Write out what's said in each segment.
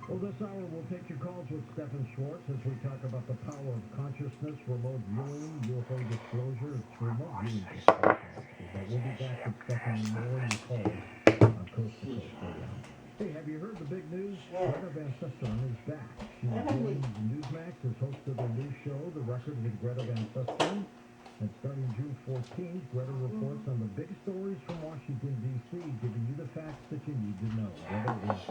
Well, this hour we'll take your calls with Stephen Schwartz as we talk about the power of consciousness, remote viewing, UFO disclosure. It's remote viewing disclosure, actually. But we'll be back with Stephen more in your calls on Coast to Coast AM. Hey, have you heard the big news? Greta Van Susteren is back. She joined Newsmax as host of the new show, The Record with Greta Van Susteren. And starting June 14th, Greta reports on the big stories from Washington, D.C., giving you the facts that you need to know. Greta is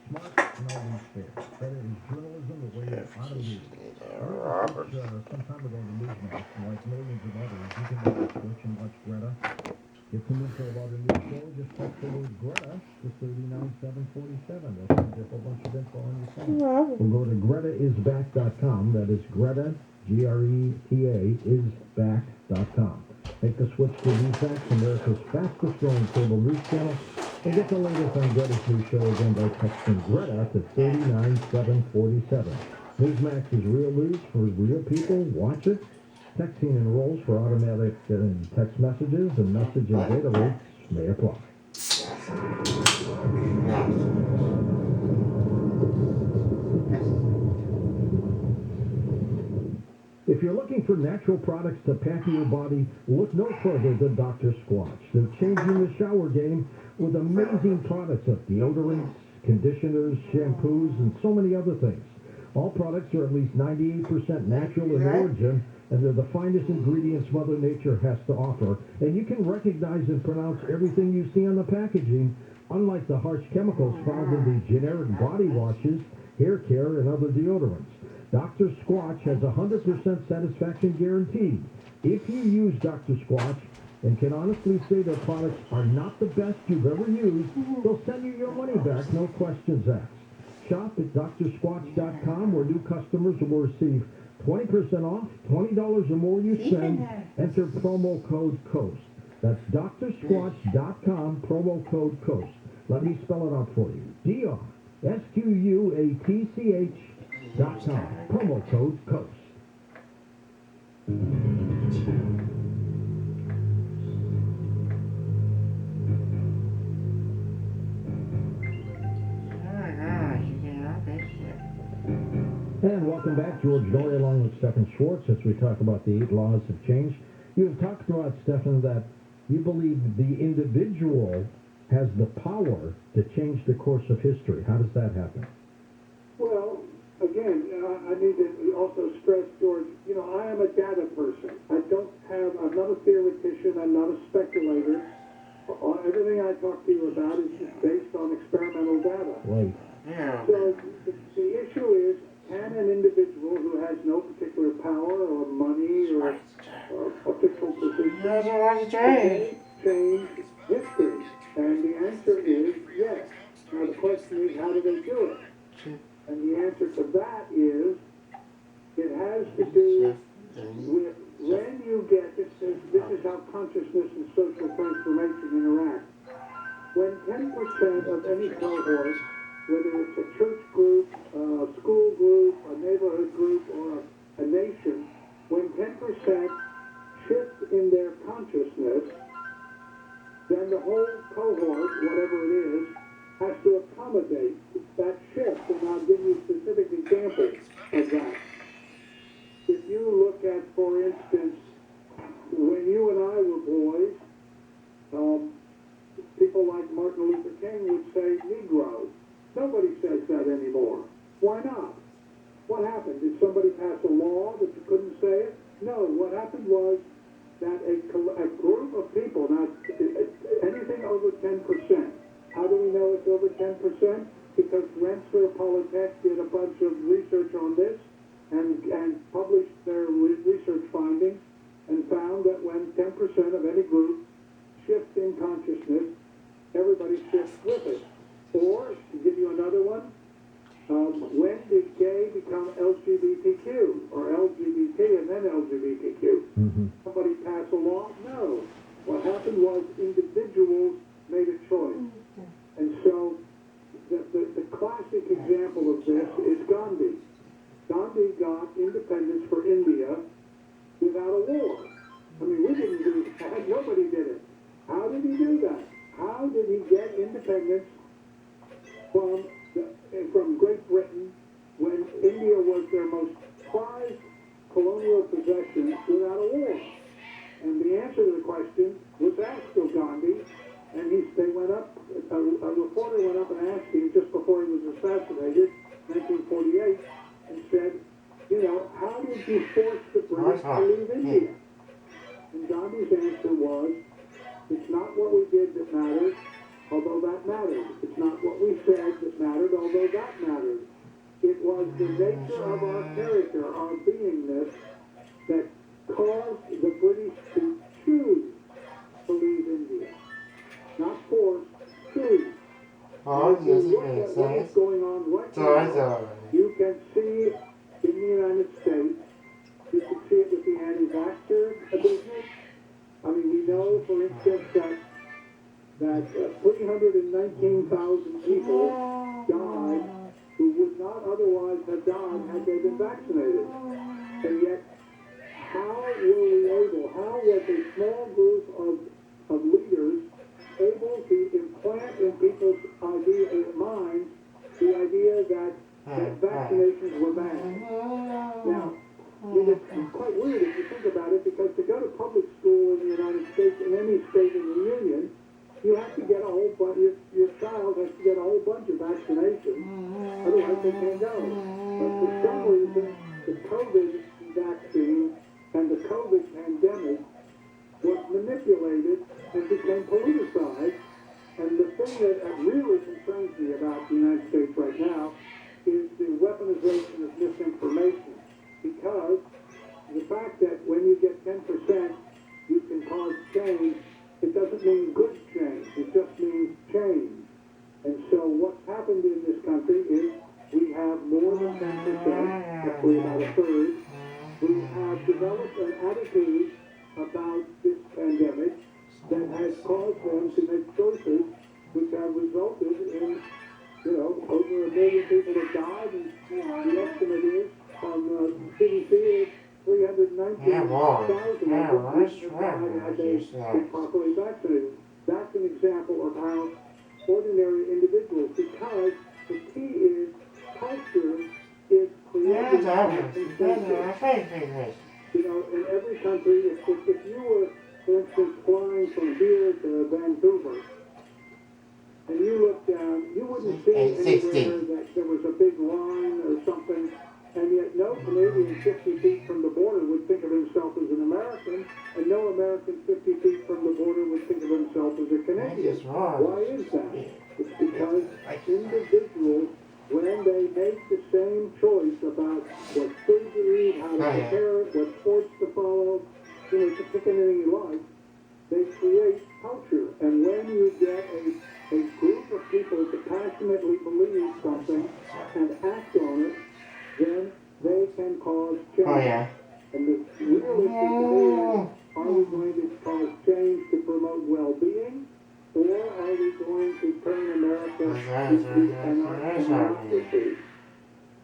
smart and always fair. Greta is journalism the way it ought to be. Some time ago in the Newsmax, and like millions of others, you can make a switch and watch Greta. Get some info about a new show, just text the word Greta to 39747. That's a whole bunch of info on your phone. We'll go to GretaIsBack.com. That is Greta, Greta, isback.com. Make the switch to Newsmax, America's fastest growing cable news channel, and get the latest on Greta's new show again by texting Greta to 39747. Newsmax is real news for real people. Watch it. Texting enrolls for automatic text messages, and message and data rates may apply. If you're looking for natural products to pack in your body, look no further than Dr. Squatch. They're changing the shower game with amazing products of deodorants, conditioners, shampoos, and so many other things. All products are at least 98% natural in origin, and they're the finest ingredients Mother Nature has to offer. And you can recognize and pronounce everything you see on the packaging, unlike the harsh chemicals found in the generic body washes, hair care, and other deodorants. Dr. Squatch has a 100% satisfaction guarantee. If you use Dr. Squatch and can honestly say their products are not the best you've ever used, they'll send you your money back, no questions asked. Shop at drsquatch.com, where new customers will receive 20% off, $20 or more you spend. Enter promo code COAST. That's drsquatch.com, promo code COAST. Let me spell it out for you. drsquatch.com, promo code COAST. And welcome back, George Norrie, along with Stephen Schwartz, as we talk about the 8 laws of change. You have talked about, Stephen, that you believe the individual has the power to change the course of history. How does that happen? Well, again, I need to also stress, George, I am a data person. I'm not a theoretician, I'm not a speculator. Everything I talk to you about is just based on experimental data. Right. Yeah. So the issue is, can an individual who has no particular power or money or official position change history? And the answer is yes. Now the question is, how do they do it? And the answer to that is, it has to do with when you get, this is how consciousness and social transformation of any cohort, whether it's a church group, a school group, a neighborhood group, or a nation, when 10% shift in their consciousness, then the whole cohort, whatever it is, has to accommodate that shift. And I'll give you specific examples of that. If you look at, for instance, when you and I were boys, people like Martin Luther King would say Negro. Nobody says that anymore. Why not? What happened? Did somebody pass a law that you couldn't say it? No. What happened was that a group of people, now anything over 10%, how do we know it's over 10%? Because Rensselaer Polytech did a bunch of research on this and published their research findings and found that when 10% of any group shifts in consciousness, everybody shifts with it. Or, to give you another one, when did gay become LGBTQ, or LGBT and then LGBTQ? Somebody pass a law? No. What happened was individuals made a choice. And so, the classic example of this is Gandhi. Gandhi got independence for India without a war. I mean, we didn't do that. Nobody did it. How did he do that? How did he get independence from Great Britain when India was their most prized colonial possession without a war? And the answer to the question was asked of Gandhi, and they went up, a reporter went up and asked him just before he was assassinated, 1948, and said, you know, how did you force the British to leave India? And Gandhi's answer was, it's not what we did that mattered, although that mattered. It's not what we said that mattered, although that mattered. It was the nature of our character, our beingness, that caused the British to choose to leave India. Not force, choose. Oh, If you look at what is going on right now, you can see in the United States, you can see it with the anti-vaxxer business. I mean, we know, for instance, that 319,000 people died who would not otherwise have died had they been vaccinated. And yet, how was a small group of leaders able to implant in people's minds the idea that vaccinations were bad? Now, it's quite weird if you think about it, because to go to public school in the United States, in any state in the Union, you have to get a whole bunch, your child has to get a whole bunch of vaccinations, otherwise they can't go. But for some reason, the COVID vaccine and the COVID pandemic was manipulated and became politicized. And the thing that really concerns me about the United States right now is the weaponization of misinformation. Because the fact that when you get 10%, you can cause change, it doesn't mean good change. It just means change. And so what's happened in this country is we have more than 10%, actually about a third, who have developed an attitude about this pandemic that has caused them to make choices which have resulted in, over 1 million people have died, and the estimate is from CDC is 319,000 had they been properly vaccinated. That's an example of how ordinary individuals, because the key is culture is created by consensus. In every country, if you were, for instance, flying from here to Vancouver, and you looked down, you wouldn't see anywhere that there was a big line or something, and yet no Canadian 50 feet from the border would think of himself as an American, and no American 50 feet from the border would think of himself as a Canadian. Why is that? It's because individuals, when they make the same choice about what food to eat, how to prepare it, what sports to follow, just pick anything you like, they create culture. And when you get a group of people to passionately believe something and act on it, then they can cause change. And the real issue today is, are we going to cause change to promote well-being, or are we going to turn America into an democracy.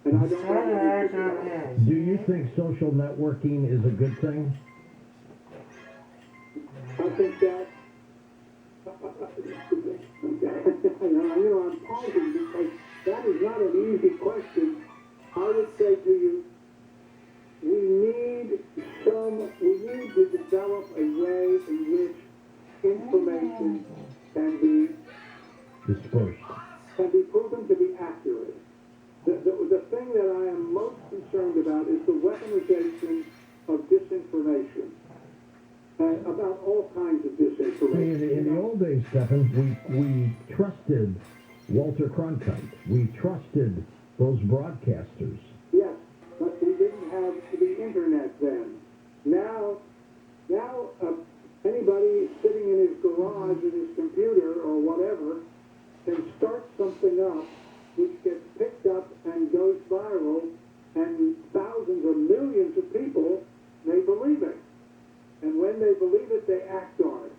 And I don't have any Do you think social networking is a good thing? I think that, I'm pausing because that is not an easy question. I would say to you, we need to develop a way in which information can be proven to be accurate. The thing that I am most concerned about is the weaponization of disinformation. About all kinds of disinformation. In the old days, Stephan, we trusted Walter Cronkite. We trusted those broadcasters. Yes, but we didn't have the internet then. Now, anybody sitting in his garage with his computer or whatever can start something up which gets picked up and goes viral, and thousands or millions of people may believe it. And when they believe it, they act on it.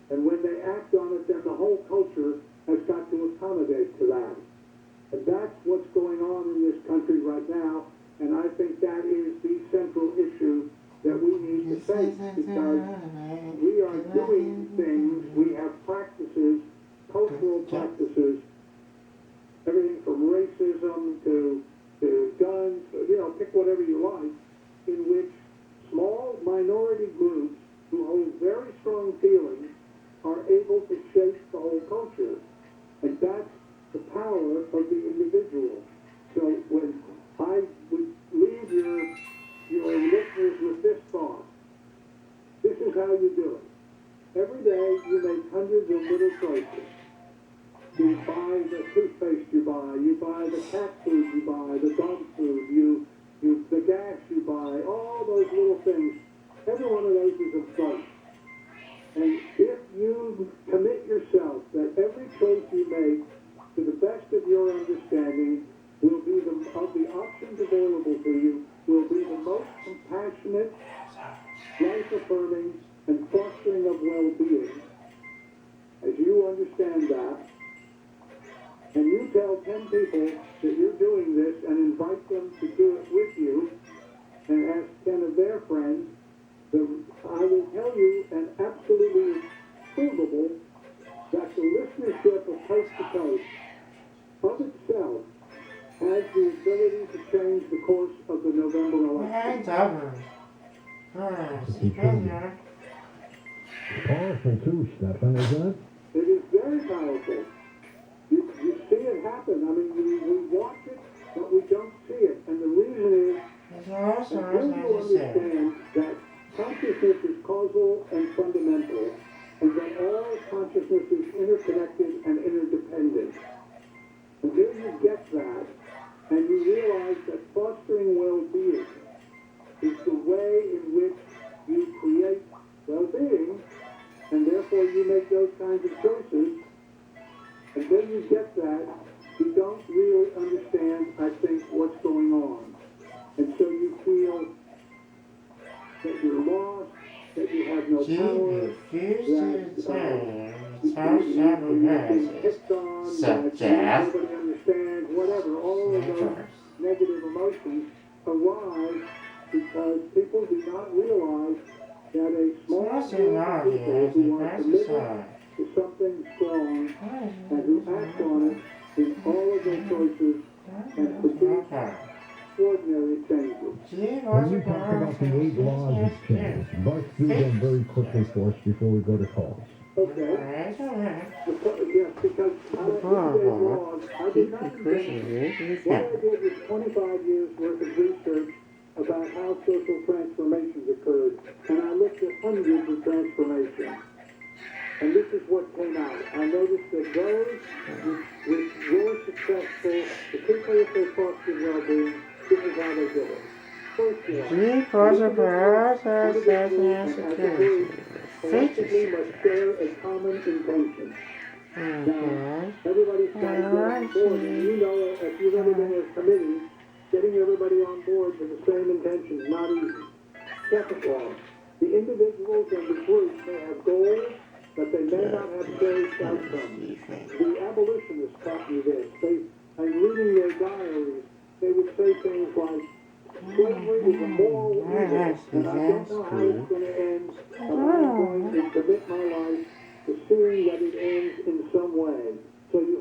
And when they act on it, then the whole culture has got to accommodate to that. And that's what's going on in this country right now. And I think that is the central issue that we need to face, because we are doing things, we have practices, cultural practices, everything from racism to guns, pick whatever you like, in which small minority groups who hold very strong feelings are able to shape the whole culture. And that's the power of the individual. So when I would leave your listeners with this thought, this is how you do it. Every day you make hundreds of little choices. You buy the toothpaste you buy the cat food you buy, the dog food, the gas you buy, all those little things. Every one of those is a vote. And if you commit yourself that every choice you make, to the best of your understanding, will be of the options available to you, will be the most compassionate, life-affirming, and fostering of well-being. As you understand that, and you tell 10 people that you're doing this and invite them to do it with you, and ask 10 of their friends, I will tell you, and absolutely provable, that the listenership of Coast to Coast of itself has the ability to change the course of the November election. It's powerful too, Stephan, isn't it? It is very powerful. You see it happen. I mean, we watch it, but we don't see it. And the reason is, until you understand that consciousness is causal and fundamental, and that all consciousness is interconnected and interdependent, until you get that, and you realize that fostering well-being is the way in which you create well-being, and therefore you make those kinds of choices, until you get that, you don't really understand, I think, what's going on. And so you feel that you're lost, that you have no power, that you've been picked on, that nobody understands, whatever. All of those negative emotions arise because people do not realize that a small group of people who are committed to something strong and who act on it in all of their choices and produce extraordinary changes. When you talk about the 8 laws of change, bust through them very quickly for us before we go to calls. Okay. Yes, because I did not invent. What I did was 25 years worth of research about how social transformations occurred, and I looked at hundreds of transformations. And this is what came out. I noticed that those which were successful, particularly if they fostered well-being, this is how they did it. First collectively must share a common intention. Now, everybody's got to get on board, and you know, if you've ever been in a committee, getting everybody on board with the same intention is not easy. Second law, the individuals and the group may have goals, that they may not have cherished outcomes. The abolitionists taught me this. And reading their diaries, they would say things like, slavery is a moral evil, and I don't know how it's going to end, but I'm going to commit my life to seeing that it ends in some way. So you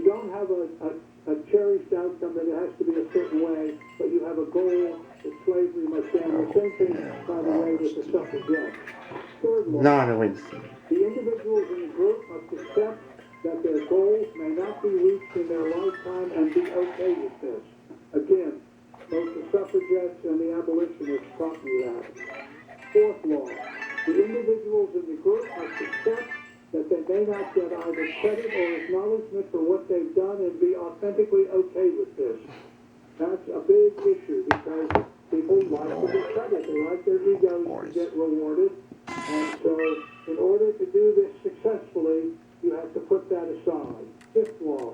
don't have a cherished outcome that it has to be a certain way, but you have a goal that slavery must end. The same thing, by the way, with the suffragettes. Third law, the individuals in the group must accept that their goals may not be reached in their lifetime and be okay with this. Again, both the suffragettes and the abolitionists taught me that. Fourth law, the individuals in the group must accept that they may not get either credit or acknowledgement for what they've done and be authentically okay with this. That's a big issue because people like to get credit. They like their egos to get rewarded. And so in order to do this successfully, you have to put that aside. Fifth law,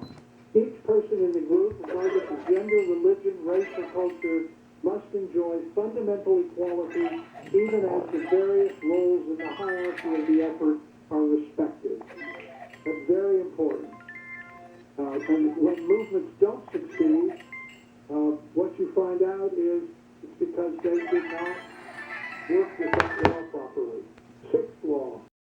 each person in the group, regardless of gender, religion, race, or culture, must enjoy fundamental equality even as the various roles in the hierarchy of the effort are respected. That's very important. And when movements don't succeed, what you find out is it's because they did not work with that law properly. Sixth law,